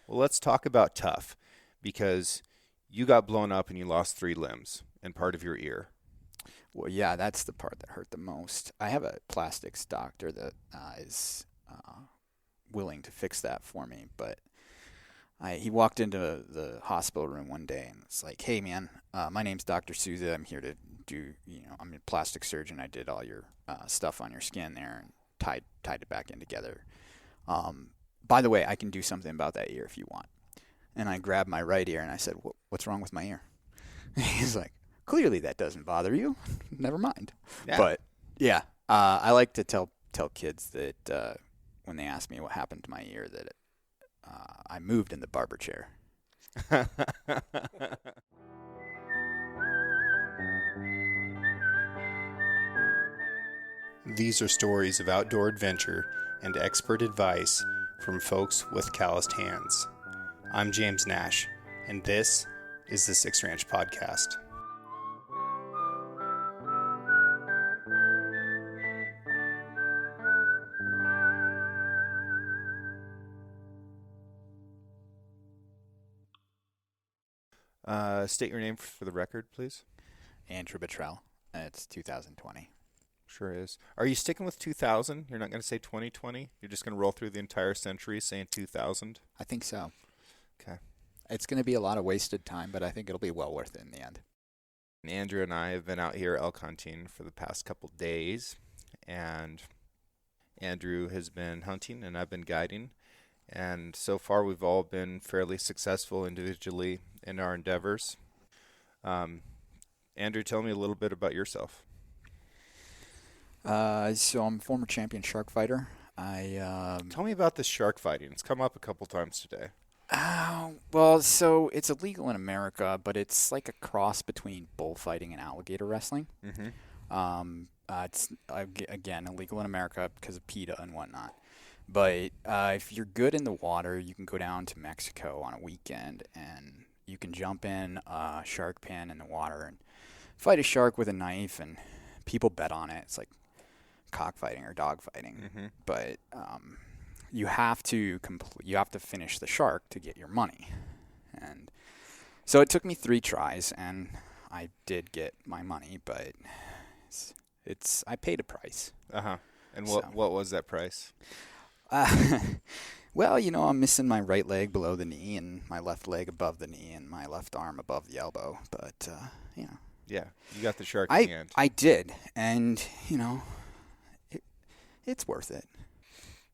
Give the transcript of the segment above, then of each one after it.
Well, let's talk about tough because you got blown up and you lost 3 limbs and part of your ear. Well, yeah, that's the part that hurt the most. I have a plastics doctor that is willing to fix that for me, but he walked into the hospital room one day and it's like, "Hey, man, my name's Dr. Souza. I'm here to I'm a plastic surgeon. I did all your stuff on your skin there and tied it back in together. By the way, I can do something about that ear if you want." And I grabbed my right ear and I said, "What's wrong with my ear?" He's like, "Clearly that doesn't bother you. Never mind." Yeah. But yeah, I like to tell kids that when they ask me what happened to my ear, that I moved in the barber chair. These are stories of outdoor adventure and expert advice from folks with calloused hands. I'm James Nash, and this is the Six Ranch Podcast. State your name for the record, please. Andrew Bottrell. It's 2020. Sure is. Are you sticking with 2000? You're not going to say 2020? You're just going to roll through the entire century saying 2000? I think so. Okay. It's going to be a lot of wasted time, but I think it'll be well worth it in the end. Andrew and I have been out here elk hunting for the past couple days, and Andrew has been hunting and I've been guiding, and so far we've all been fairly successful individually in our endeavors. Andrew, tell me a little bit about yourself. So I'm a former champion shark fighter. Tell me about the shark fighting. It's come up a couple times today. Well, so it's illegal in America, but it's like a cross between bullfighting and alligator wrestling. Mm-hmm. It's again illegal in America because of PETA and whatnot. But if you're good in the water, you can go down to Mexico on a weekend and you can jump in a shark pen in the water and fight a shark with a knife, and people bet on it. It's like cockfighting or dogfighting, Mm-hmm. but you have to finish the shark to get your money. And so it took me 3 tries, and I did get my money, but I paid a price. Uh-huh. And So, what was that price? well, I'm missing my right leg below the knee and my left leg above the knee and my left arm above the elbow. But Yeah, you got the shark in I hand. I did, and it's worth it.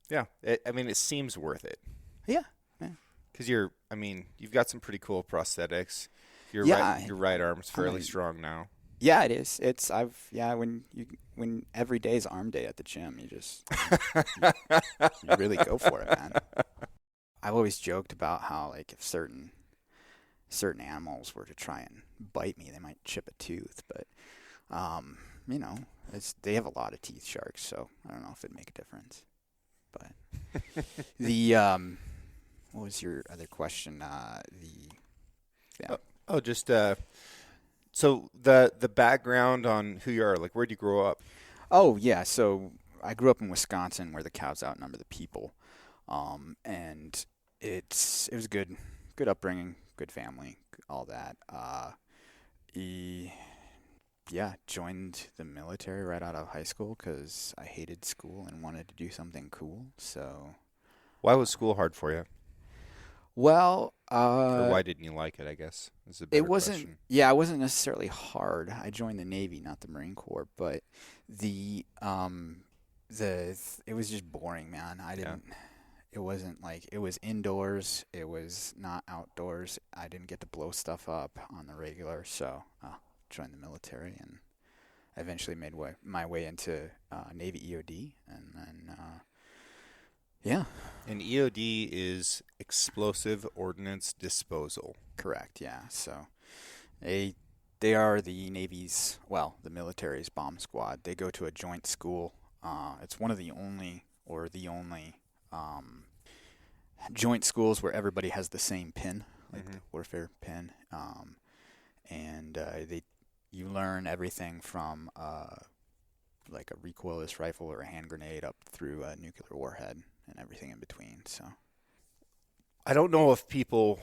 Yeah, it seems worth it. Yeah. Yeah. Because you've got some pretty cool prosthetics. Your Yeah, right arm's fairly I- strong now. Yeah, it is. When every day is arm day at the gym, you really go for it, man. I've always joked about how, like, if certain animals were to try and bite me, they might chip a tooth, but they have a lot of teeth, sharks, so I don't know if it'd make a difference. But the what was your other question? Just so the background on who you are, like, where'd you grow up? Oh, yeah. So I grew up in Wisconsin, where the cows outnumber the people, and it was good upbringing, good family, all that. Joined the military right out of high school because I hated school and wanted to do something cool. So, Why was school hard for you? well, Or why didn't you like it, I guess, is a better it wasn't. question. Yeah, it wasn't necessarily hard. I joined the Navy, not the Marine Corps, but the it was just boring, man. I Yeah. didn't. It wasn't like it was indoors. It was not outdoors. I didn't get to blow stuff up on the regular, so joined the military and eventually made my way into Navy EOD, and then yeah, And EOD is Explosive Ordnance Disposal. correct, yeah. So they are the Navy's, the military's bomb squad. They go to a joint school. It's one of the only joint schools where everybody has the same pin, like Mhm. the warfare pin, and you learn everything from like a recoilless rifle or a hand grenade up through a nuclear warhead and everything in between. So I don't know if people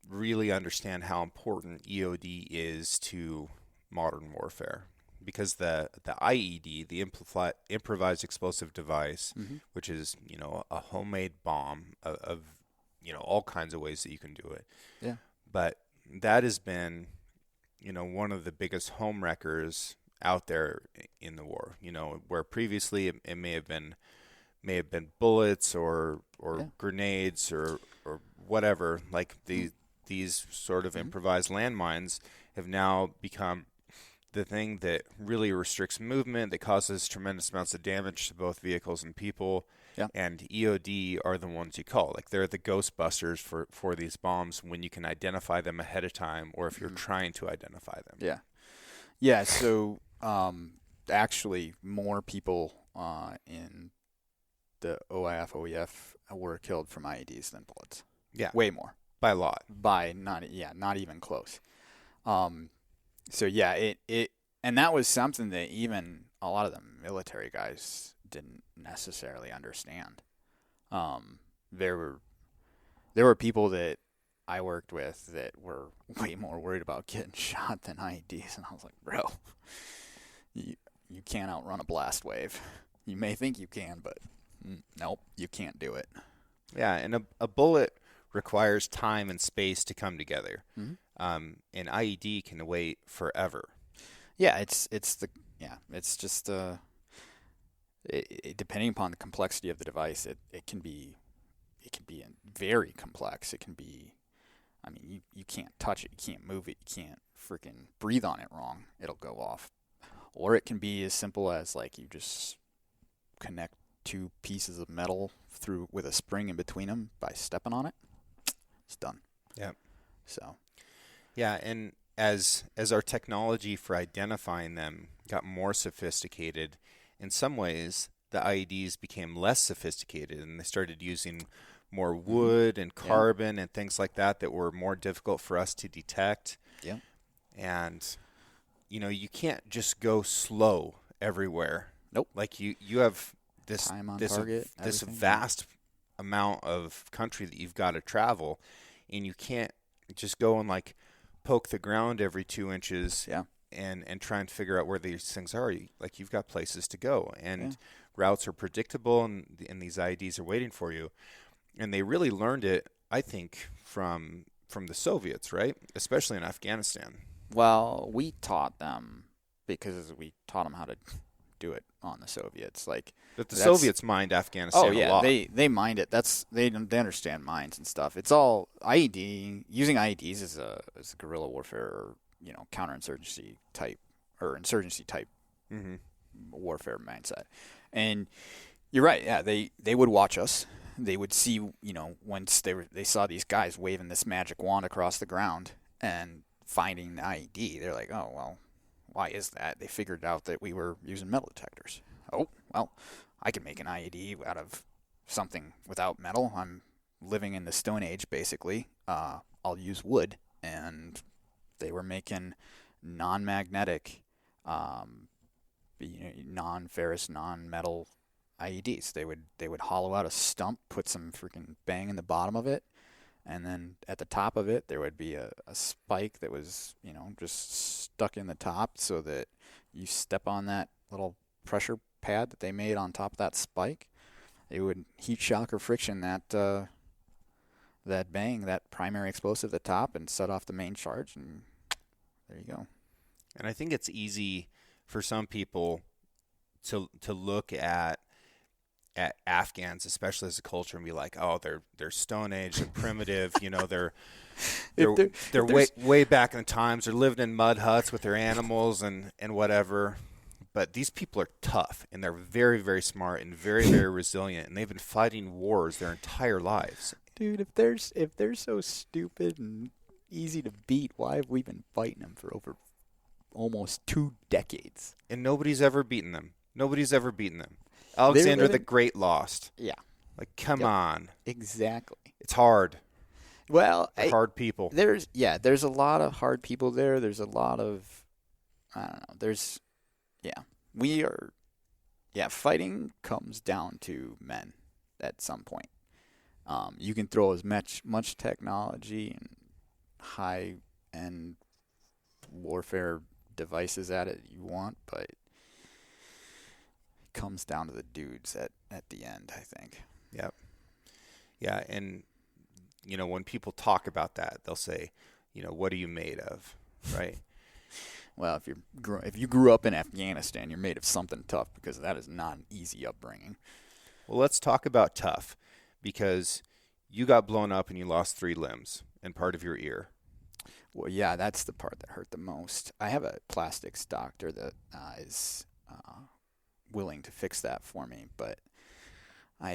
really understand how important EOD is to modern warfare, because the IED, the improvised explosive device, Mm-hmm. which is, a homemade bomb of all kinds of ways that you can do it. Yeah. But that has been, one of the biggest home wreckers out there in the war. Where previously it may have been bullets or Yeah. grenades or whatever. Like these sort of Mm-hmm. improvised landmines have now become the thing that really restricts movement, that causes tremendous amounts of damage to both vehicles and people. Yeah. And EOD are the ones you call. Like, they're the Ghostbusters for these bombs when you can identify them ahead of time, or if you're trying to identify them. Yeah. Yeah. So, actually, more people in the OIF were killed from IEDs than bullets. Yeah. Way more. By a lot. Not even close. So yeah, and that was something that even a lot of the military guys didn't necessarily understand. There were people that I worked with that were way more worried about getting shot than IEDs, and I was like, bro, you can't outrun a blast wave. You may think you can, but nope, you can't do it. Yeah, and a bullet requires time and space to come together. Mm-hmm. An IED can wait forever. Yeah, it's just depending upon the complexity of the device, it can be very complex. It can be, I mean, you can't touch it, you can't move it, you can't freaking breathe on it wrong, it'll go off. Or it can be as simple as, like, you just connect two pieces of metal through with a spring in between them by stepping on it. It's done. Yeah. So. Yeah, and as our technology for identifying them got more sophisticated, in some ways the IEDs became less sophisticated, and they started using more wood and carbon and things like that were more difficult for us to detect. Yeah. And you can't just go slow everywhere. Nope. Like you have this time on target, this everything. vast amount of country that you've got to travel, and you can't just go and like poke the ground every 2 inches. Yeah. And try and figure out where these things are. You've got places to go, and routes are predictable, and these IEDs are waiting for you. And they really learned it, I think, from the Soviets, right? Especially in Afghanistan. Well, we taught them because we taught them how to do it on the Soviets. But the Soviets mined Afghanistan a lot. They mined it. They understand mines and stuff. It's all IED. Using IEDs is a guerrilla warfare, or counterinsurgency type or insurgency type warfare mindset. And you're right. Yeah, they would watch us. They would see, once they saw these guys waving this magic wand across the ground and finding the IED, they're like, oh, well, why is that? They figured out that we were using metal detectors. Oh, well, I can make an IED out of something without metal. I'm living in the Stone Age, basically. I'll use wood. And they were making non-magnetic, non-ferrous, non-metal IEDs. They would hollow out a stump, put some freaking bang in the bottom of it, and then at the top of it there would be a spike that was just stuck in the top, so that you step on that little pressure pad that they made on top of that spike, it would heat shock or friction that bang, that primary explosive at the top, and set off the main charge, and there you go. And I think it's easy for some people to look at Afghans, especially as a culture, and be like, oh, they're Stone Age, they're primitive, they're way back in the times, they're living in mud huts with their animals and whatever. But these people are tough, and they're very, very smart and very, very resilient, and they've been fighting wars their entire lives. Dude, if they're so stupid and easy to beat, why have we been fighting them for over almost 2 decades? And nobody's ever beaten them. Alexander the Great lost. Yeah. Like, come on. Exactly. It's hard. Well, hard people. There's a lot of hard people there. There's a lot of, I don't know. Fighting comes down to men at some point. You can throw as much technology and high-end warfare devices at it you want, but it comes down to the dudes at the end, I think. Yep. Yeah, and when people talk about that, they'll say, what are you made of, right? Well, if you grew up in Afghanistan, you're made of something tough, because that is not an easy upbringing. Well, let's talk about tough, because you got blown up and you lost 3 limbs and part of your ear. Well, yeah, that's the part that hurt the most. I have a plastics doctor that is willing to fix that for me, but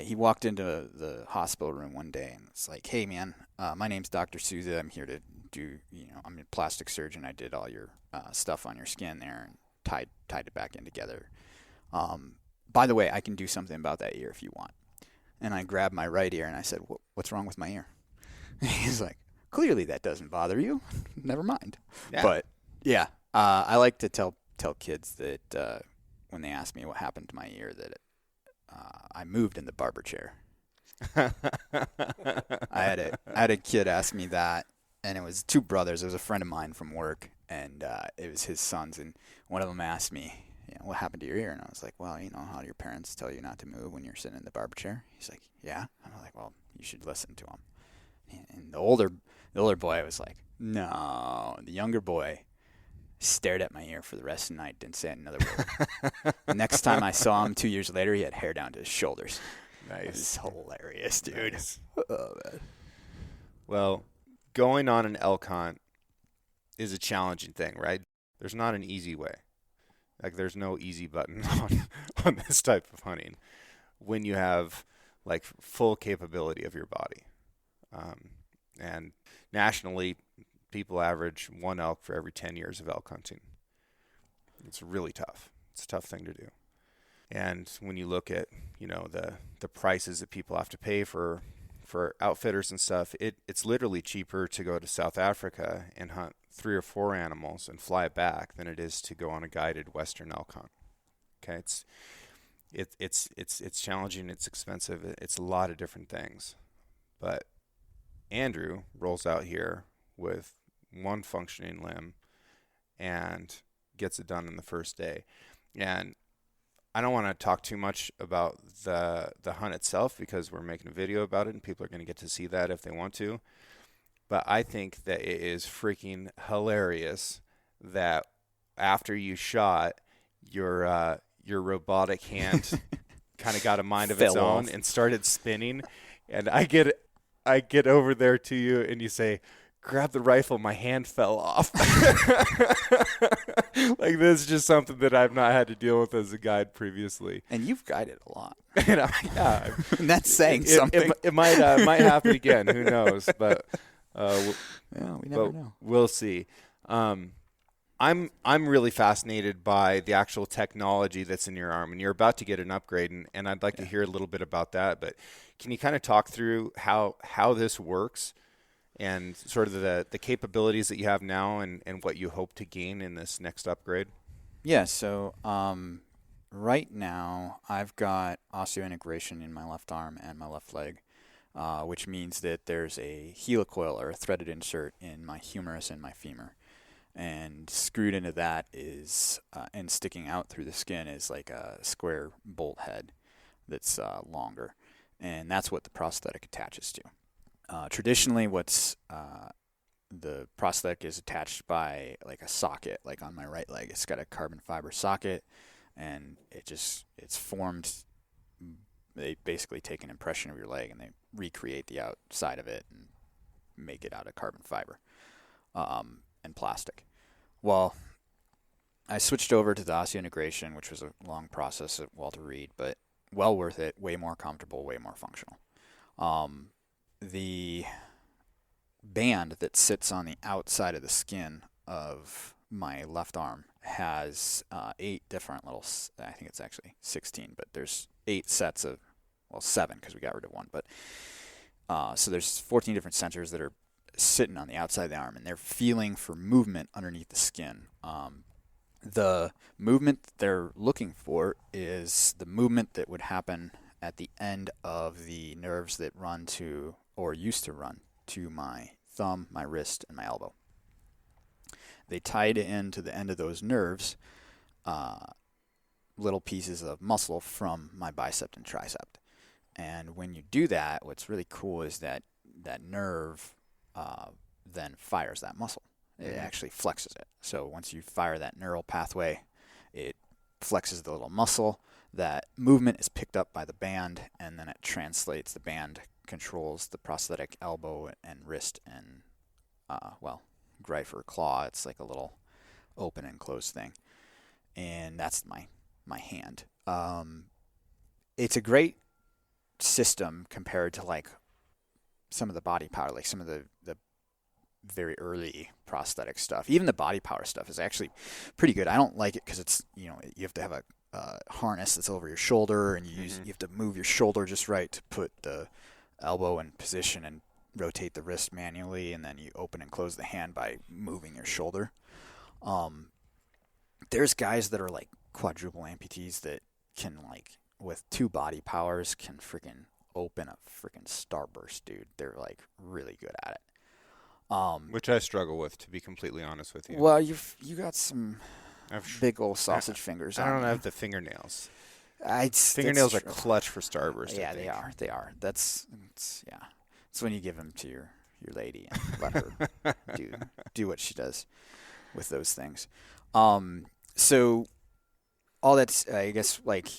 he walked into the hospital room one day and was like, "Hey, man, my name's Dr. Souza. I'm here to do, I'm a plastic surgeon. I did all your stuff on your skin there and tied it back in together. By the way, I can do something about that ear if you want." And I grabbed my right ear and I said, "What's wrong with my ear?" He's like, "Clearly that doesn't bother you. Never mind." Yeah. But yeah, I like to tell kids that when they ask me what happened to my ear, that I moved in the barber chair. I had a kid ask me that, and it was 2 brothers. It was a friend of mine from work, and it was his sons. And one of them asked me, "What happened to your ear?" And I was like, "Well, how do your parents tell you not to move when you're sitting in the barber chair?" He's like, "Yeah." And I'm like, "Well, you should listen to them." And the older boy was like, "No." The younger boy stared at my ear for the rest of the night, didn't say another word. The next time I saw him 2 years later, he had hair down to his shoulders. Nice. It was hilarious, dude. Nice. Oh, man. Well, going on an elk hunt is a challenging thing, right? There's not an easy way. Like, there's no easy button on this type of hunting when you have like full capability of your body. And nationally, people average 1 elk for every 10 years of elk hunting. It's really tough. It's a tough thing to do. And when you look at, the prices that people have to pay for outfitters and stuff, it's literally cheaper to go to South Africa and hunt 3 or 4 animals and fly back than it is to go on a guided Western elk hunt. Okay, it's challenging, it's expensive, it's a lot of different things. But Andrew rolls out here with 1 functioning limb and gets it done in the first day. And I don't want to talk too much about the hunt itself, because we're making a video about it and people are going to get to see that if they want to. But I think that it is freaking hilarious that after you shot, your robotic hand kind of got a mind of its own and started spinning. And I get over there to you and you say, "Grab the rifle, my hand fell off." Like, this is just something that I've not had to deal with as a guide previously. And you've guided a lot. Yeah. And that's saying something. It might happen again. Who knows? But we never know. We'll see. I'm really fascinated by the actual technology that's in your arm, and you're about to get an upgrade, and I'd like to hear a little bit about that. But can you kind of talk through how this works and sort of the capabilities that you have now and what you hope to gain in this next upgrade? Yeah, so right now I've got osseointegration in my left arm and my left leg, which means that there's a helicoil or a threaded insert in my humerus and my femur. And screwed into that is, and sticking out through the skin is like a square bolt head that's longer. And that's what the prosthetic attaches to. Traditionally, the prosthetic is attached by like a socket, like on my right leg. It's got a carbon fiber socket, and it's formed. They basically take an impression of your leg and they recreate the outside of it and make it out of carbon fiber and plastic. Well, I switched over to the osseointegration, which was a long process at Walter Reed, but well worth it, way more comfortable, way more functional. The band that sits on the outside of the skin of my left arm has 8 different little, I think it's actually 16, but there's 8 sets of, 7 because we got rid of 1. But so there's 14 different sensors that are sitting on the outside of the arm, and they're feeling for movement underneath the skin. The movement they're looking for is the movement that would happen at the end of the nerves that run to, or used to run to, my thumb, my wrist, and my elbow. They tied into the end of those nerves little pieces of muscle from my bicep and tricep. And when you do that, what's really cool is that that nerve then fires that muscle. It actually flexes it. So once you fire that neural pathway, it flexes the little muscle. That movement is picked up by the band, and then it translates. The band controls the prosthetic elbow and wrist and, gripe or claw. It's like a little open and closed thing. And that's my hand. It's a great system compared to like some of the body power, like some of the very early prosthetic stuff. Even the body power stuff is actually pretty good. I don't like it because it's, you have to have a harness that's over your shoulder, and you have to move your shoulder just right to put the elbow in position and rotate the wrist manually, and then you open and close the hand by moving your shoulder. There's guys that are like quadruple amputees that can, like, with 2 body powers, can freaking open a freaking starburst, dude. They're like really good at it. Which I struggle with, to be completely honest with you. Well, you got some big old sausage fingers. I don't have the fingernails. Fingernails are clutch for starburst. Yeah, they are. They are. That's It's when you give them to your lady and let her do what she does with those things. So all that's, I guess, like,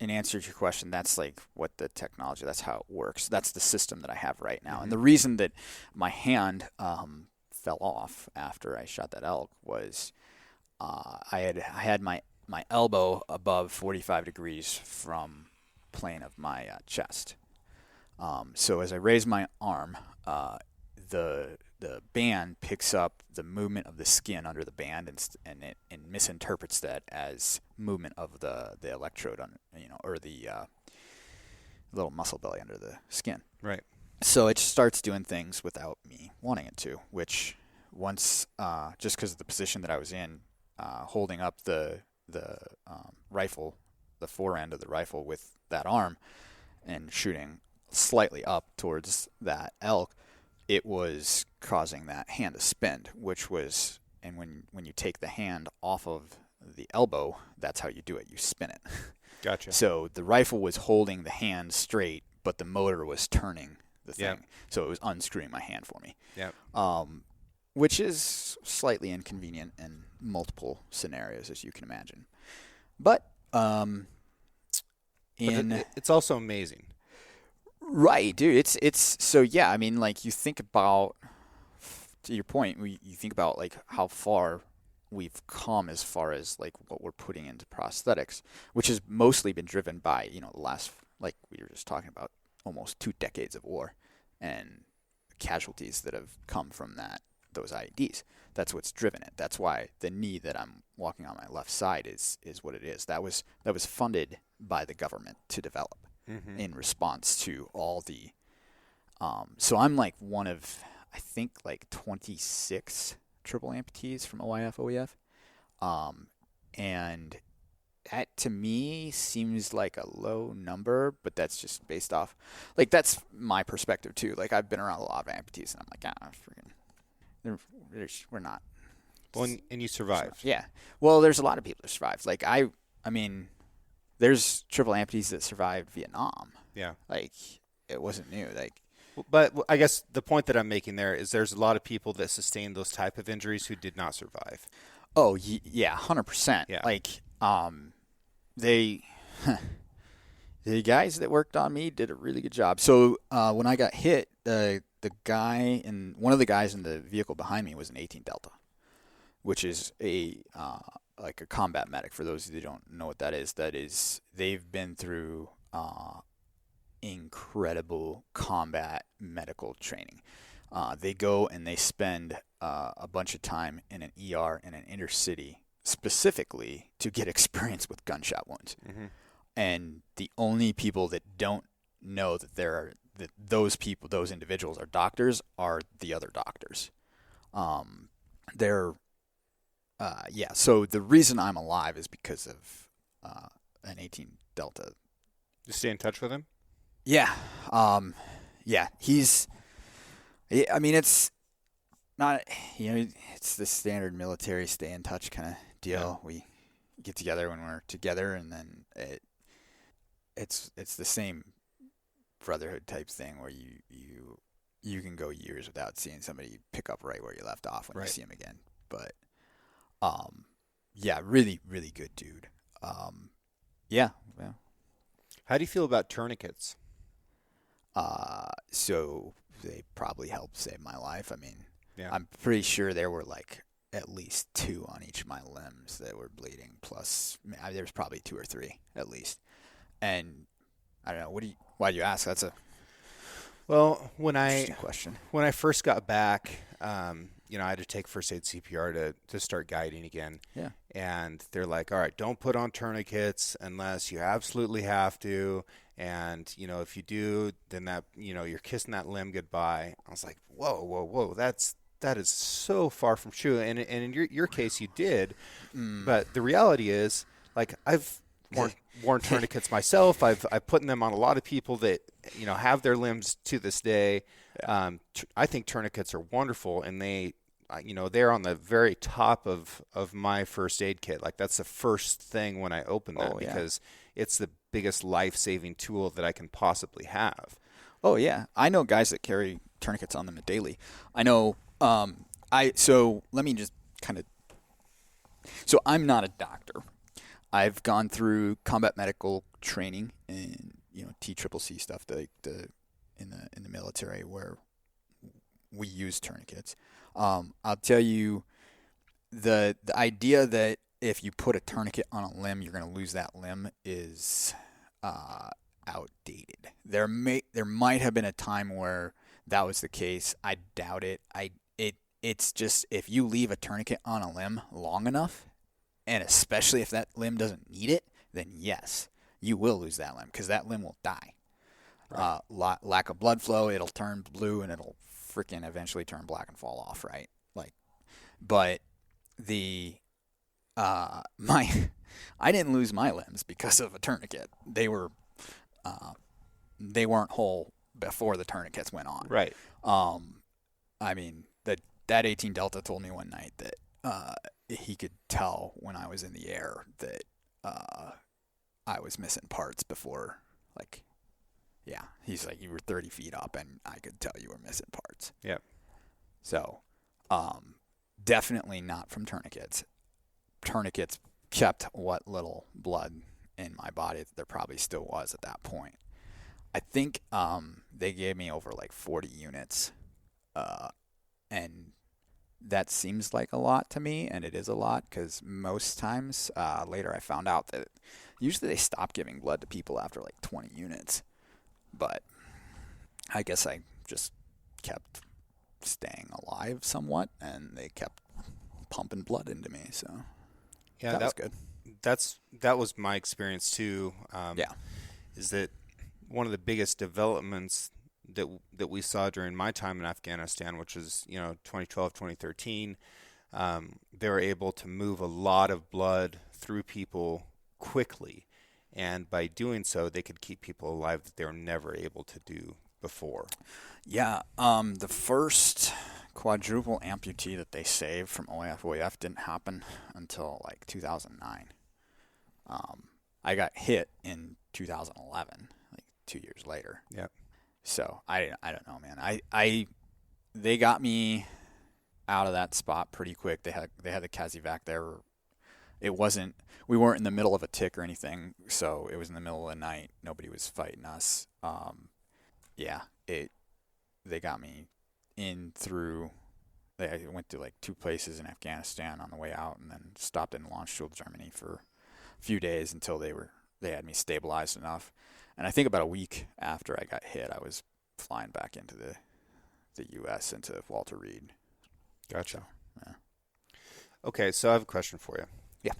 in answer to your question, that's like what the technology, that's how it works. That's the system that I have right now. And the reason that my hand fell off after I shot that elk was I had my elbow above 45 degrees from plane of my chest. So as I raise my arm, the band picks up the movement of the skin under the band and misinterprets that as movement of the electrode on, or the little muscle belly under the skin. Right. So it starts doing things without me wanting it to, which once just because of the position that I was in, holding up the rifle, the fore end of the rifle with that arm and shooting slightly up towards that elk, it was causing that hand to spin, which was, and when you take the hand off of the elbow, that's how you do it. You spin it. Gotcha. So the rifle was holding the hand straight, but the motor was turning the thing. Yep. So it was unscrewing my hand for me. Yeah. Which is slightly inconvenient in multiple scenarios, as you can imagine. But it's also amazing. Right, dude. It's so, yeah. I mean, like, you think about, to your point, you think about like how far we've come as far as like what we're putting into prosthetics, which has mostly been driven by the last, like we were just talking about, almost 2 decades of war and casualties that have come from those IEDs. That's what's driven it. That's why the knee that I'm walking on my left side is what it is. That was funded by the government to develop. In response to all the so I'm like one of, I think, like 26 triple amputees from OIF OEF, and that to me seems like a low number, but that's just based off, like, that's my perspective too. Like, I've been around a lot of amputees and I'm like, we're not. Well, and you survived. Yeah. Well, there's a lot of people that survived. Like, I mean, there's triple amputees that survived Vietnam. Yeah. Like, it wasn't new. Like, but I guess the point that I'm making there is there's a lot of people that sustained those type of injuries who did not survive. Oh, yeah, 100%. Yeah. Like, the guys that worked on me did a really good job. So when I got hit, one of the guys in the vehicle behind me was an 18 Delta, which is like a combat medic. For those of you that don't know what that is they've been through incredible combat medical training. They go and they spend a bunch of time in an ER in an inner city specifically to get experience with gunshot wounds. And the only people that don't know that those individuals are doctors are the other doctors. So the reason I'm alive is because of an 18 Delta You stay in touch with him? Yeah. Yeah. I mean, it's not, it's the standard military stay in touch kind of Yeah. deal. We get together when we're together, and then it's the same brotherhood type thing where you can go years without seeing somebody pick up right where you left off when you Right. see him again. But um, yeah, really, really good dude. Yeah, well, How do you feel about tourniquets? so they probably helped save my life. I mean, Yeah. I'm pretty sure there were like at least two on each of my limbs that were bleeding. Plus, there was probably two or three at least. And I don't know. Why do you ask? That's a Well, interesting question. when I first got back, I had to take first aid CPR to start guiding again. Yeah. And they're like, all right, don't put on tourniquets unless you absolutely have to. And, if you do, then you're kissing that limb goodbye. I was like, whoa, whoa, whoa. That is so far from true. And in your case, you did. But the reality is, like, I've worn tourniquets myself. I've put them on a lot of people that, have their limbs to this day. Yeah. I think tourniquets are wonderful, and they're on the very top of my first aid kit. Like, that's the first thing when I open that, Oh, yeah. because it's the biggest life-saving tool that I can possibly have. Oh yeah, I know guys that carry tourniquets on them daily. I know. So let me just kind of. So I'm not a doctor. I've gone through combat medical training and TCCC stuff, in the military where we use tourniquets. I'll tell you the idea that if you put a tourniquet on a limb, you're going to lose that limb is outdated. There might have been a time where that was the case. I doubt it. It's just if you leave a tourniquet on a limb long enough, and especially if that limb doesn't need it, then yes, you will lose that limb because that limb will die. Right. Lack of blood flow, it'll turn blue and it'll freaking eventually turn black and fall off, right? But the my I didn't lose my limbs because of a tourniquet. They weren't whole before the tourniquets went on. Right. I mean that 18 Delta told me one night that he could tell when I was in the air that I was missing parts before, yeah. He's like, you were 30 feet up and I could tell you were missing parts. Yep. So, definitely not from tourniquets. Tourniquets kept what little blood in my body that there probably still was at that point. I think they gave me over like 40 units, and that seems like a lot to me, and it is a lot because most times later I found out that usually they stop giving blood to people after like 20 units. But I guess I just kept staying alive somewhat, and they kept pumping blood into me. So Yeah, that was good. that was my experience too. Yeah. Is that one of the biggest developments that we saw during my time in Afghanistan, which was 2012, 2013. They were able to move a lot of blood through people quickly, and by doing so, they could keep people alive that they were never able to do before. Yeah. The first quadruple amputee that they saved from OAF didn't happen until like 2009. I got hit in 2011, like 2 years later. Yep. So I don't know, man. They got me out of that spot pretty quick. They had the Kazivac there. We weren't in the middle of a tick or anything, so it was in the middle of the night. Nobody was fighting us. They got me in through. They went to like two places in Afghanistan on the way out, and then stopped in Landstuhl, Germany for a few days until they had me stabilized enough. And I think about a week after I got hit, I was flying back into the U.S. into Walter Reed. Gotcha. So, yeah. Okay, so I have a question for you. Yeah.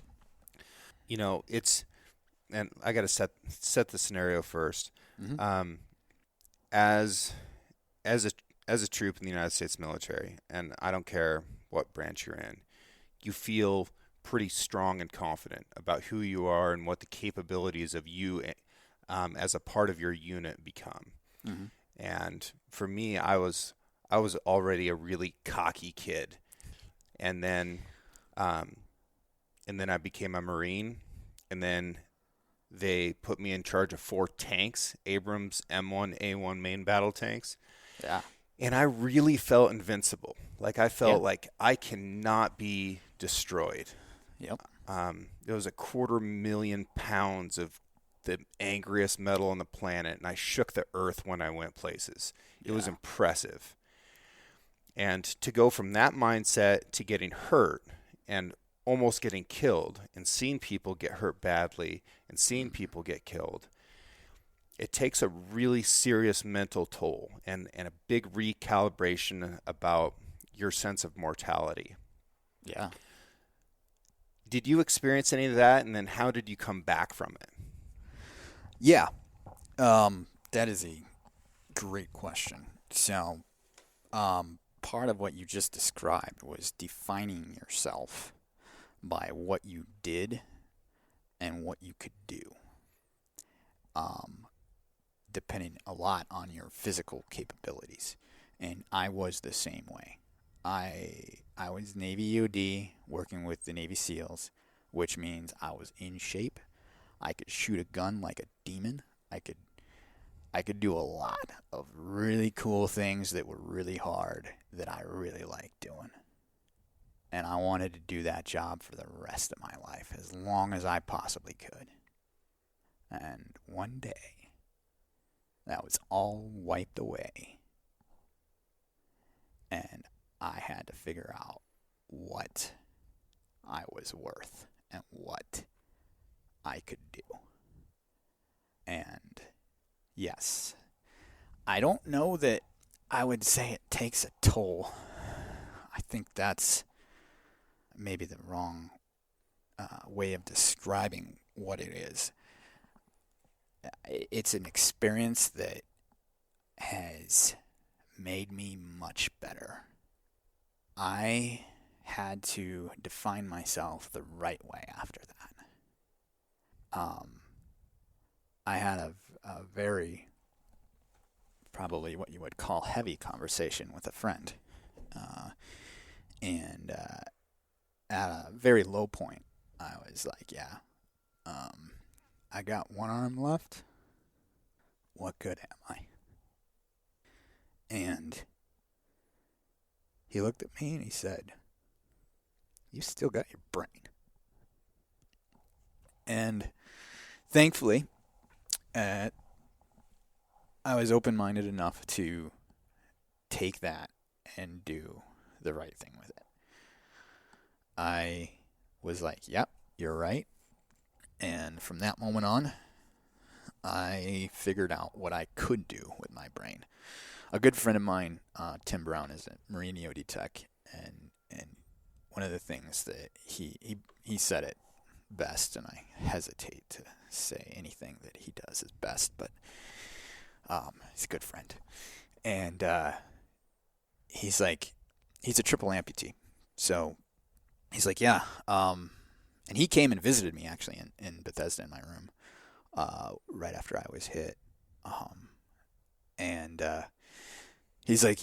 And I got to set the scenario first. Mm-hmm. As a troop in the United States military, and I don't care what branch you're in, you feel pretty strong and confident about who you are and what the capabilities of you as a part of your unit become. Mm-hmm. And for me, I was already a really cocky kid, and then I became a Marine, and then they put me in charge of 4 tanks, Abrams M1A1 main battle tanks. Yeah. And I really felt invincible. Like I Yeah. felt like I cannot be destroyed. Yep. There was 250,000 pounds of the angriest metal on the planet, and I shook the earth when I went places. It was impressive. And to go from that mindset to getting hurt and almost getting killed and seeing people get hurt badly and seeing people get killed, it takes a really serious mental toll and a big recalibration about your sense of mortality. Yeah. Did you experience any of that, and then how did you come back from it? Yeah. That is a great question. So, part of what you just described was defining yourself by what you did and what you could do, depending a lot on your physical capabilities. And I was the same way. I was Navy EOD working with the Navy SEALs, which means I was in shape. I could shoot a gun like a demon. I could do a lot of really cool things that were really hard that I really liked doing. And I wanted to do that job for the rest of my life, as long as I possibly could. And one day, that was all wiped away. And I had to figure out what I was worth and what I could do. And yes, I don't know that I would say it takes a toll. I think that's maybe the wrong way of describing what it is. It's an experience that has made me much better. I had to define myself the right way after that. I had a very, probably what you would call heavy conversation with a friend. And at a very low point, I was like, I got one arm left. What good am I? And he looked at me and he said, you still got your brain. And thankfully, I was open-minded enough to take that and do the right thing with it. I was like, yep, you're right. And from that moment on, I figured out what I could do with my brain. A good friend of mine, Tim Brown, is a Marine EOD tech, and one of the things that he said it best, and I hesitate to say anything that he does is best, but he's a good friend. And he's like, he's a triple amputee. So he's like, yeah. And he came and visited me actually in Bethesda in my room right after I was hit. And he's like,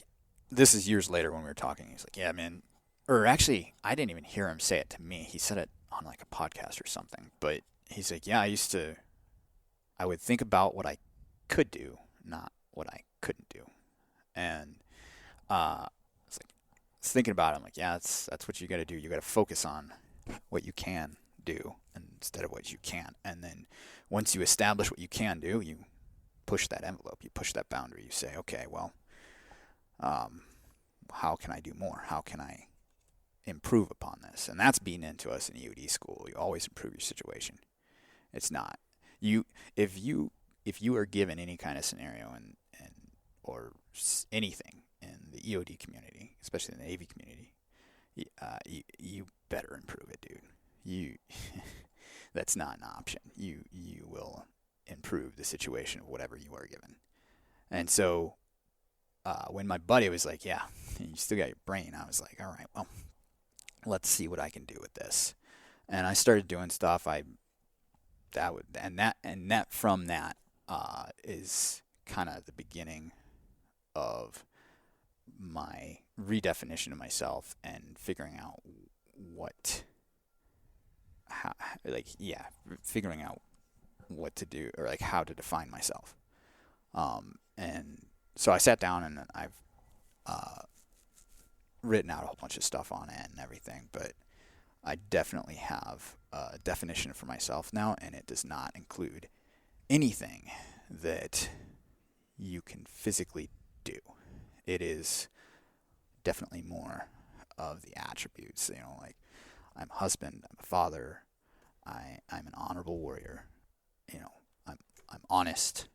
this is years later when we were talking. He's like, yeah, man. Or actually, I didn't even hear him say it to me. He said it on like a podcast or something. But he's like, yeah, I would think about what I could do, not what I couldn't do. And I was thinking about it. I'm like, yeah, that's what you got to do. You got to focus on what you can do instead of what you can't. And then once you establish what you can do, you push that envelope, you push that boundary. You say, okay, well, how can I do more? How can I improve upon this? And that's being into us in EOD school. You always improve your situation. It's not you if you are given any kind of scenario and or anything in the EOD community, especially in the Navy community, you better improve it, dude. That's not an option. You will improve the situation of whatever you are given. And so when my buddy was like, yeah, you still got your brain, I was like, all right, well, let's see what I can do with this. And I started doing stuff. From that, is kind of the beginning of my redefinition of myself and figuring out what, how, like, yeah, figuring out what to do or like how to define myself. And so I sat down and I've written out a whole bunch of stuff on it and everything, but I definitely have a definition for myself now, and it does not include anything that you can physically do. It is definitely more of the attributes, like I'm a husband, I'm a father, I'm an honorable warrior, I'm honest,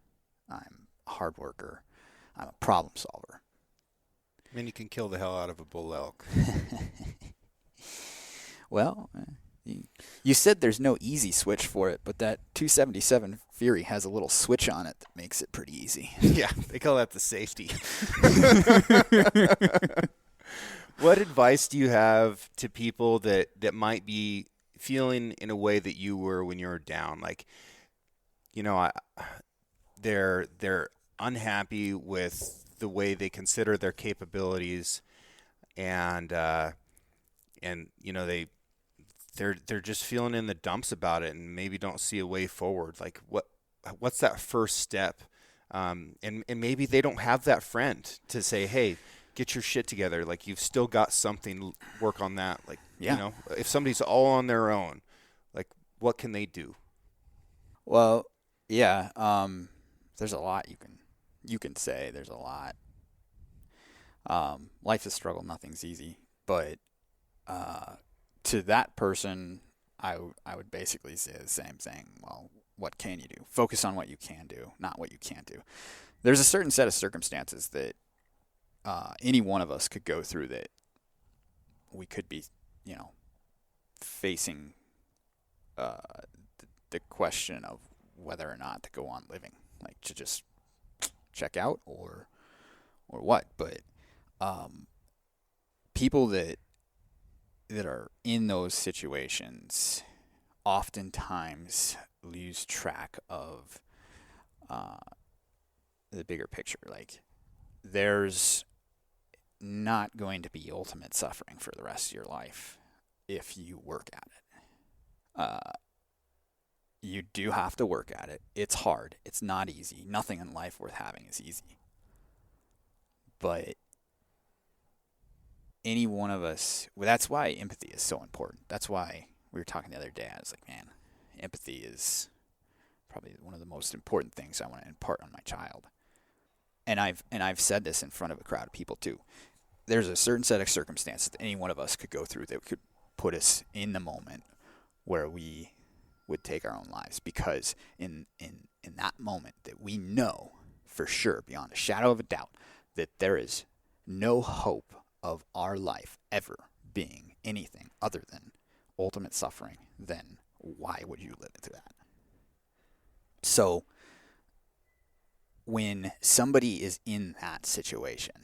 I'm a hard worker, I'm a problem solver. I mean, you can kill the hell out of a bull elk. Well, you said there's no easy switch for it, but that 277 Fury has a little switch on it that makes it pretty easy. Yeah, they call that the safety. What advice do you have to people that might be feeling in a way that you were when you were down? Like, they're unhappy with the way they consider their capabilities, and they're just feeling in the dumps about it and maybe don't see a way forward. Like what's that first step? And maybe they don't have that friend to say, hey, get your shit together. Like you've still got something, work on that. Like, yeah. If somebody's all on their own, like what can they do? Well, yeah, there's a lot you can say. There's a lot. Life's a struggle. Nothing's easy. But to that person, I would basically say the same thing. Well, what can you do? Focus on what you can do, not what you can't do. There's a certain set of circumstances that any one of us could go through that we could be, facing the question of whether or not to go on living, like to just check out or what. But people that are in those situations oftentimes lose track of the bigger picture. Like there's not going to be ultimate suffering for the rest of your life if you work at it. You do have to work at it. It's hard. It's not easy. Nothing in life worth having is easy. But any one of us, well, that's why empathy is so important. That's why we were talking the other day. I was like, man, empathy is probably one of the most important things I want to impart on my child. And I've said this in front of a crowd of people too. There's a certain set of circumstances that any one of us could go through that could put us in the moment where we would take our own lives, because in that moment that we know for sure beyond a shadow of a doubt that there is no hope of our life ever being anything other than ultimate suffering, then why would you live through that? So when somebody is in that situation,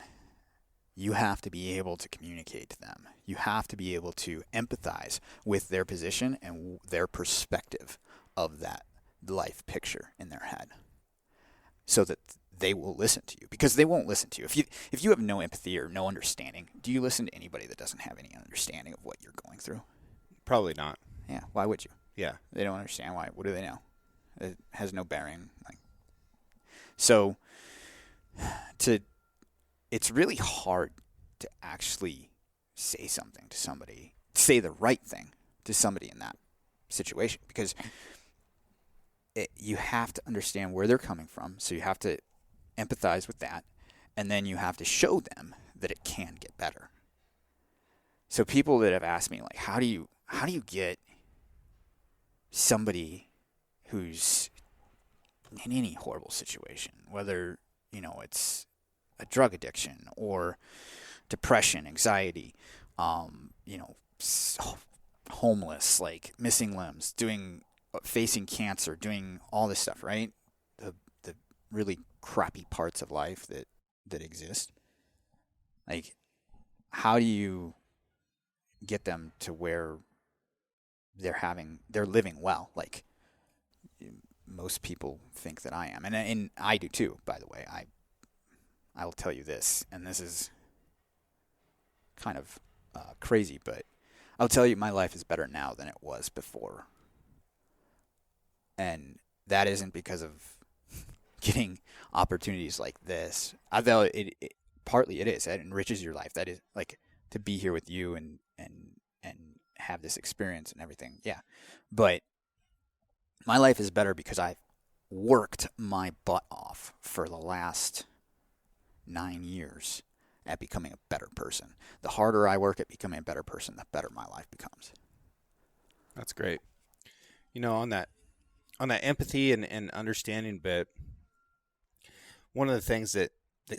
you have to be able to communicate to them. You have to be able to empathize with their position and their perspective of that life picture in their head, so that they will listen to you, because they won't listen to you. If you have no empathy or no understanding, do you listen to anybody that doesn't have any understanding of what you're going through? Probably not. Yeah. Why would you? Yeah. They don't understand. Why? What do they know? It has no bearing. So it's really hard to actually say something to somebody, say the right thing to somebody in that situation, because you have to understand where they're coming from. So you have to empathize with that, and then you have to show them that it can get better. So people that have asked me, like, how do you get somebody who's in any horrible situation, whether it's a drug addiction or depression, anxiety, homeless, like missing limbs, facing cancer, doing all this stuff, right? The really crappy parts of life that exist. Like, how do you get them to where they're living well? Like, most people think that I am, and I do too. By the way, I will tell you this, and this is kind of crazy, but I'll tell you my life is better now than it was before, and that isn't because of getting opportunities like this. Although partly it is. It enriches your life. That is like to be here with you and have this experience and everything. Yeah. But my life is better because I've worked my butt off for the last 9 years at becoming a better person. The harder I work at becoming a better person, the better my life becomes. That's great. On that empathy and understanding bit, one of the things that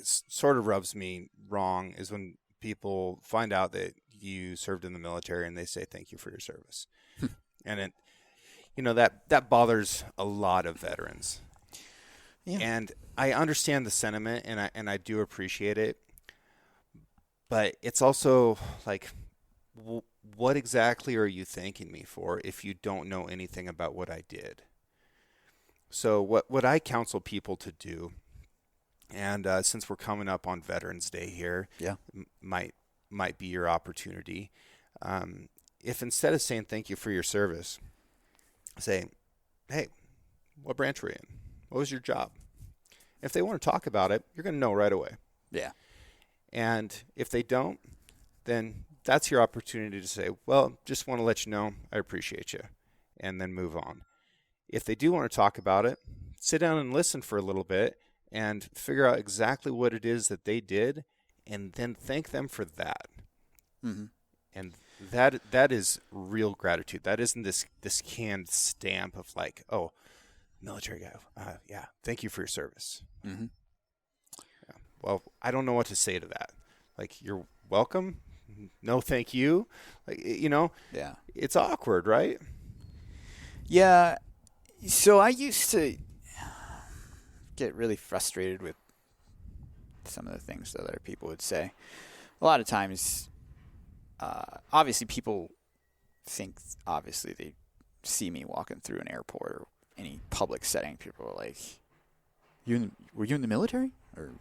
sort of rubs me wrong is when people find out that you served in the military and they say thank you for your service. And it that bothers a lot of veterans. Yeah. And I understand the sentiment and I do appreciate it. But it's also like, what exactly are you thanking me for if you don't know anything about what I did? So what I counsel people to do, and since we're coming up on Veterans Day here, yeah, might be your opportunity. If instead of saying thank you for your service, say, hey, what branch were you in? What was your job? If they want to talk about it, you're going to know right away. Yeah. And if they don't, then that's your opportunity to say, well, just want to let you know I appreciate you, and then move on. If they do want to talk about it, sit down and listen for a little bit and figure out exactly what it is that they did, and then thank them for that. Mm-hmm. And that is real gratitude. That isn't this canned stamp of like, oh, military guy, yeah, thank you for your service. Mm-hmm. Yeah. Well, I don't know what to say to that. Like, you're welcome. No, thank you. Like, yeah, it's awkward, right? Yeah. So I used to get really frustrated with some of the things that other people would say. A lot of times, obviously people think, they see me walking through an airport or any public setting. People are like, were you in the military? Or,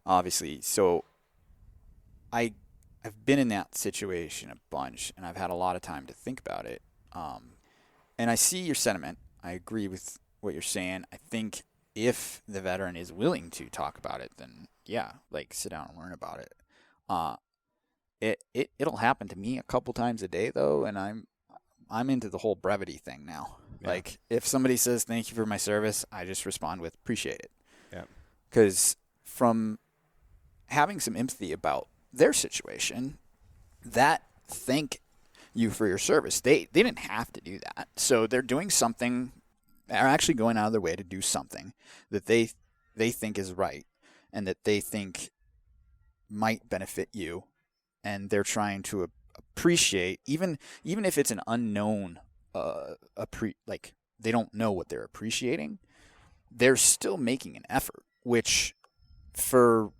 obviously. So I've been in that situation a bunch, and I've had a lot of time to think about it. And I see your sentiment. I agree with what you're saying. I think if the veteran is willing to talk about it, then yeah, like sit down and learn about it. It'll happen to me a couple times a day though, and I'm into the whole brevity thing now. Yeah. Like if somebody says thank you for my service, I just respond with appreciate it. Yeah. Because from having some empathy about their situation, that thank you for your service, they didn't have to do that. So they're doing something. They're actually going out of their way to do something that they think is right and that they think might benefit you, and they're trying to appreciate, even if it's an unknown, like they don't know what they're appreciating, they're still making an effort, which for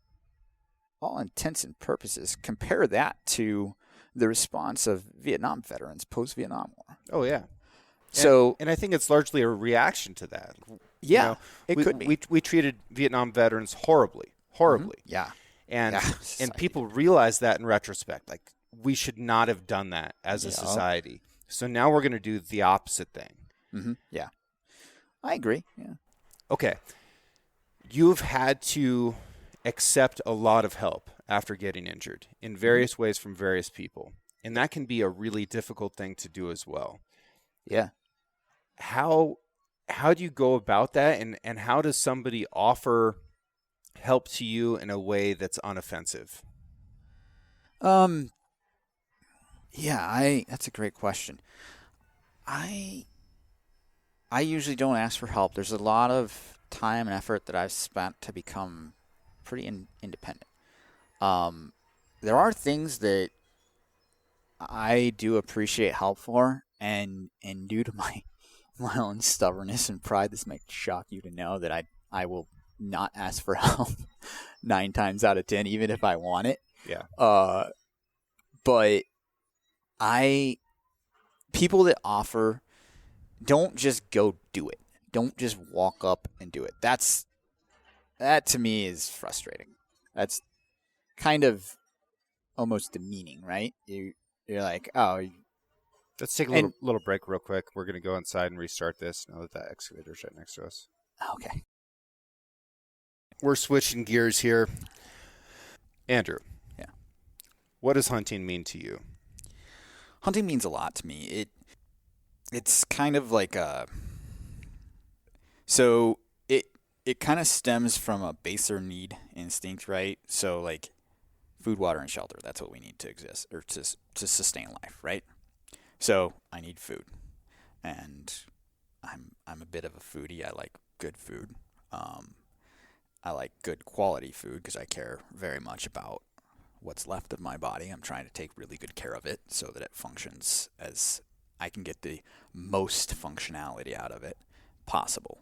all intents and purposes, compare that to the response of Vietnam veterans post-Vietnam War. Oh, yeah. So, and I think it's largely a reaction to that. Yeah, it could be. We treated Vietnam veterans horribly. Mm-hmm. Yeah. And people realize that in retrospect. Like, we should not have done that as a society. So now we're going to do the opposite thing. Mm-hmm. Yeah. I agree. Yeah. Okay. You've had to accept a lot of help after getting injured in various ways from various people. And that can be a really difficult thing to do as well. Yeah. How do you go about that, and how does somebody offer help to you in a way that's unoffensive? Yeah, that's a great question. I usually don't ask for help. There's a lot of time and effort that I've spent to become pretty independent. There are things that I do appreciate help for, and due to my own stubbornness and pride, this might shock you to know that I will not ask for help 9 times out of 10, even if I want it. Yeah. But people that offer, don't just go do it. don't just walk up and do it. That to me is frustrating. That's kind of almost demeaning, right? You're like, oh, Let's take a and little break real quick. We're going to go inside and restart this now that that excavator's right next to us. okay. We're switching gears here. Andrew. Yeah. What does hunting mean to you? Hunting means a lot to me. It's kind of like so it kind of stems from a baser need instinct, right? So like food, water, and shelter. That's what we need to exist or to sustain life, right? So I need food, and I'm a bit of a foodie. I like good food. I like good quality food because I care very much about what's left of my body. I'm trying to take really good care of it so that it functions as I can get the most functionality out of it possible.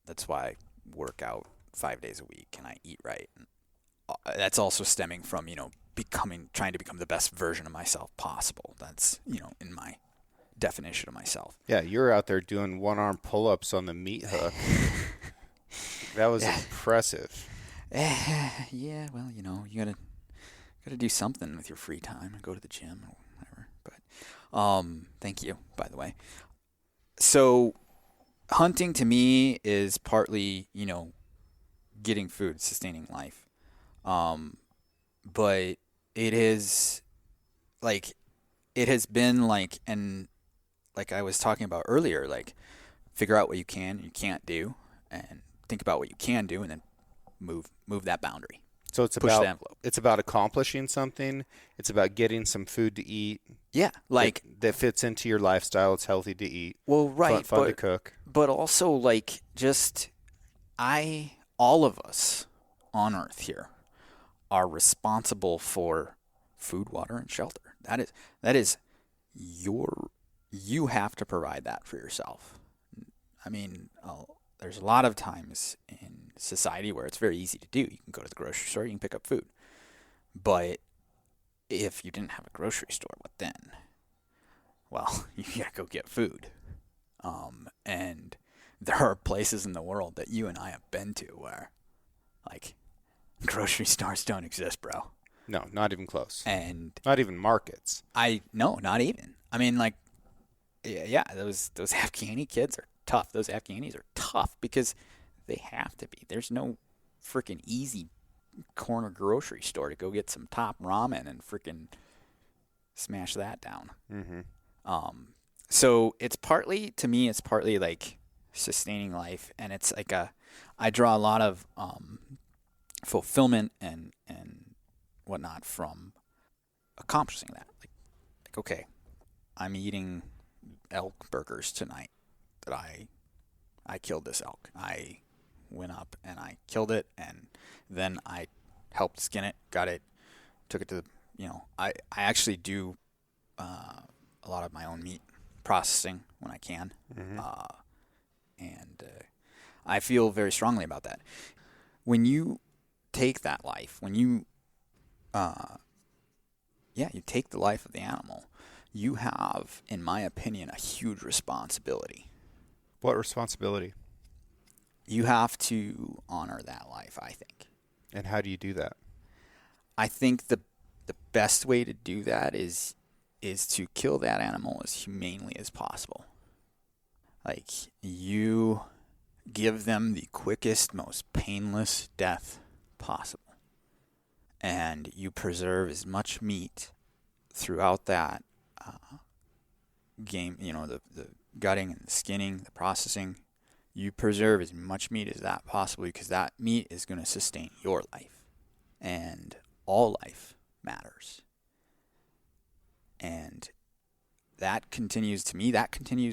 That's why I work out 5 days a week and I eat right. And that's also stemming from, trying to become the best version of myself possible. That's, in my definition of myself. Yeah, you're out there doing one-arm pull-ups on the meat hook. That was impressive. Yeah, well, you gotta do something with your free time and go to the gym or whatever. But thank you, by the way. So hunting to me is partly, getting food, sustaining life. But it is like it has been like, and like I was talking about earlier, like figure out what you can and you can't do and think about what you can do and then move that boundary. So it's push about the envelope. It's about accomplishing something. It's about getting some food to eat. Yeah, like that fits into your lifestyle. It's healthy to eat. Well, right, fun to cook. But also like just all of us on Earth here are responsible for food, water, and shelter. That is you have to provide that for yourself. I mean, there's a lot of times in society where it's very easy to do. You can go to the grocery store, you can pick up food. But if you didn't have a grocery store, what then? Well, you gotta go get food. And there are places in the world that you and I have been to where, like, grocery stores don't exist, bro. No, not even close. And not even markets. No, not even. I mean, like, yeah, those Afghani kids are tough. Those Afghanis are tough because they have to be. There's no freaking easy corner grocery store to go get some top ramen and freaking smash that down. Mm-hmm. So it's partly like sustaining life, and it's like I draw a lot of fulfillment and whatnot from accomplishing that. Like okay, I'm eating elk burgers tonight. That I killed this elk. I went up and I killed it, and then I helped skin it, got it, took it to I actually do a lot of my own meat processing when I can. Mm-hmm. And I feel very strongly about that. When you take that life, when you you take the life of the animal, you have, in my opinion, a huge responsibility. What responsibility? You have to honor that life, I think. And how do you do that? I think the best way to do that is to kill that animal as humanely as possible. Like, you give them the quickest, most painless death possible. And you preserve as much meat throughout that game, the gutting and the skinning, the processing. You preserve as much meat as that possible because that meat is going to sustain your life. And all life matters. And that continues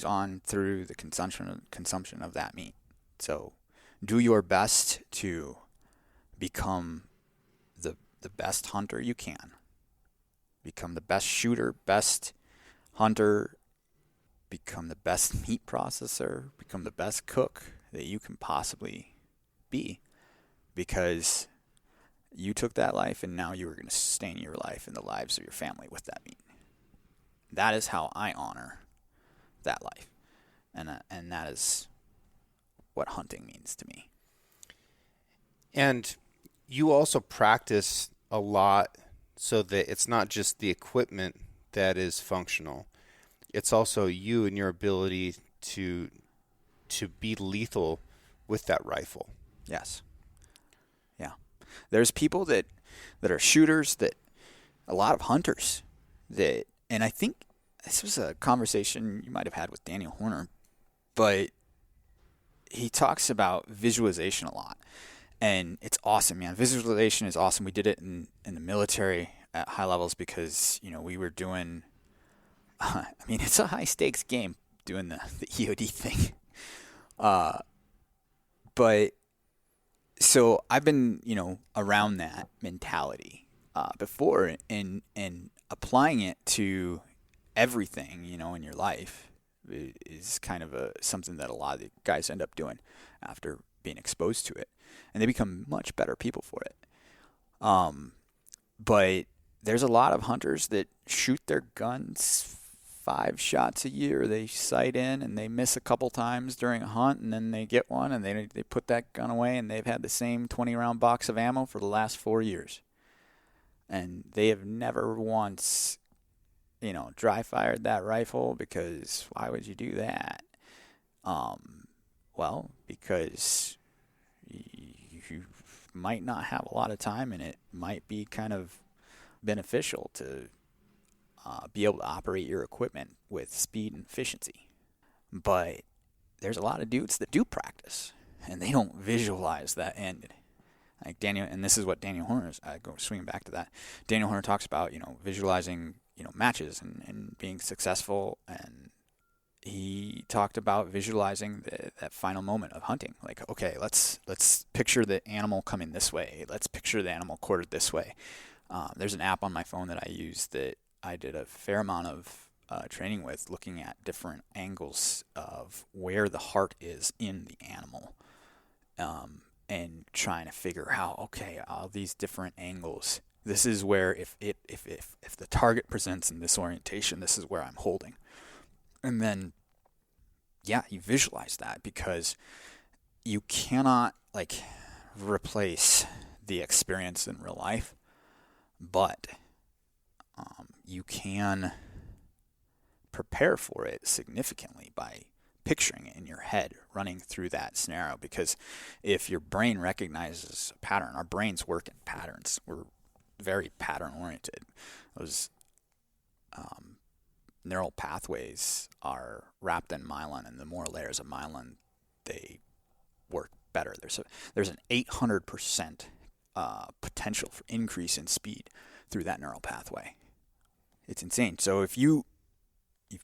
on through the consumption of that meat. So do your best to become the best hunter you can. Become the best shooter, best hunter, become the best meat processor, become the best cook that you can possibly be, because you took that life and now you are going to sustain your life and the lives of your family with that meat. That is how I honor that life, and that is what hunting means to me. And you also practice a lot so that it's not just the equipment that is functional. It's also you and your ability to be lethal with that rifle. Yes. Yeah. There's people that are shooters, that a lot of hunters that, and I think this was a conversation you might have had with Daniel Horner, but he talks about visualization a lot. And it's awesome, man. Visualization is awesome. We did it in the military at high levels because, we were doing, it's a high stakes game doing the EOD thing. But so I've been, around that mentality before, and applying it to everything, in your life is kind of something that a lot of the guys end up doing after being exposed to it, and they become much better people for it. But there's a lot of hunters that shoot their guns 5 shots a year. They sight in and they miss a couple times during a hunt, and then they get one and they put that gun away, and they've had the same 20-round box of ammo for the last 4 years. And they have never once, dry fired that rifle, because why would you do that? Well, because you might not have a lot of time, and it might be kind of beneficial to be able to operate your equipment with speed and efficiency. But there's a lot of dudes that do practice, and they don't visualize that end. Like Daniel, and this is what Daniel Horner is, swinging back to that. Daniel Horner talks about, visualizing, matches and being successful, and he talked about visualizing that final moment of hunting. Like, okay, let's picture the animal coming this way. Let's picture the animal quartered this way. There's an app on my phone that I use that I did a fair amount of training with, looking at different angles of where the heart is in the animal, and trying to figure out, okay, all these different angles. This is where if the target presents in this orientation, this is where I'm holding. And then, yeah, you visualize that, because you cannot replace the experience in real life, but you can prepare for it significantly by picturing it in your head, running through that scenario. Because if your brain recognizes a pattern, our brains work in patterns. We're very pattern oriented. Those neural pathways are wrapped in myelin, and the more layers of myelin, they work better. There's an 800% potential for increase in speed through that neural pathway. It's insane. So if you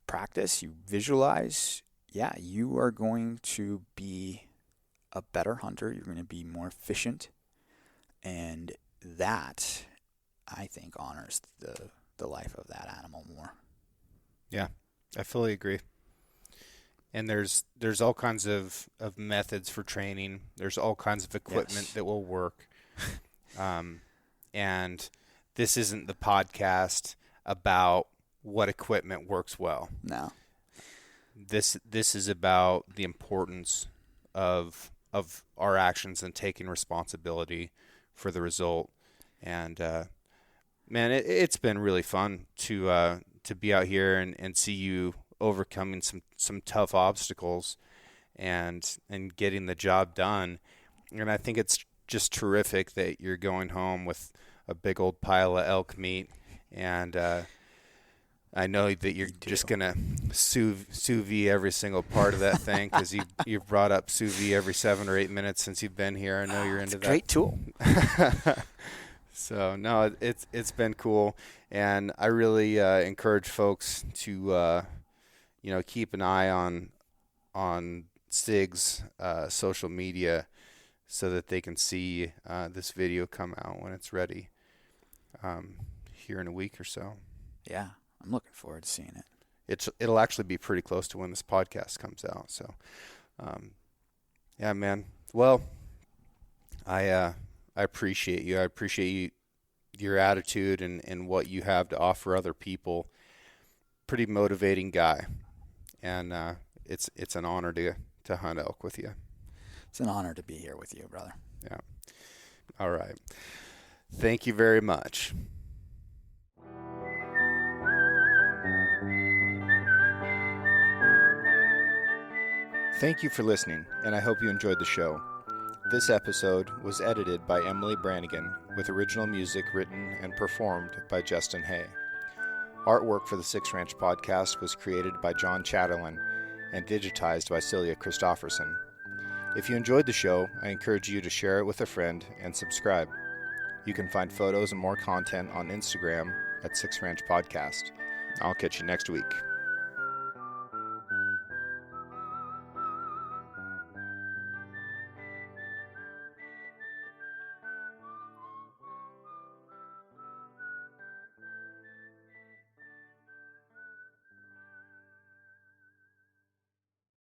practice, you visualize, yeah, you are going to be a better hunter. You're going to be more efficient, and that, I think, honors the life of that animal more. Yeah, I fully agree. And there's all kinds of methods for training. There's all kinds of equipment that will work. And this isn't the podcast about what equipment works well. No. This is about the importance of our actions and taking responsibility for the result. And man, it's been really fun to be out here and see you overcoming some tough obstacles and getting the job done. And I think it's just terrific that you're going home with a big old pile of elk meat, and I know that you're just gonna sous vide every single part of that thing, because you've brought up sous vide every 7 or 8 minutes since you've been here. I know you're into that. Great tool. So no, it's been cool, and I really encourage folks to keep an eye on Sig's social media, so that they can see this video come out when it's ready here in a week or so. Yeah, I'm looking forward to seeing it. It'll actually be pretty close to when this podcast comes out. So, yeah, man. Well, I appreciate you. I appreciate your attitude and what you have to offer other people. Pretty motivating guy, and it's an honor to hunt elk with you. It's an honor to be here with you, brother. Yeah. All right. Thank you very much. Thank you for listening, and I hope you enjoyed the show. This episode was edited by Emily Brannigan, with original music written and performed by Justin Hay. Artwork for the Six Ranch podcast was created by John Chatterlin and digitized by Celia Christofferson. If you enjoyed the show, I encourage you to share it with a friend and subscribe. You can find photos and more content on Instagram at Six Ranch Podcast. I'll catch you next week.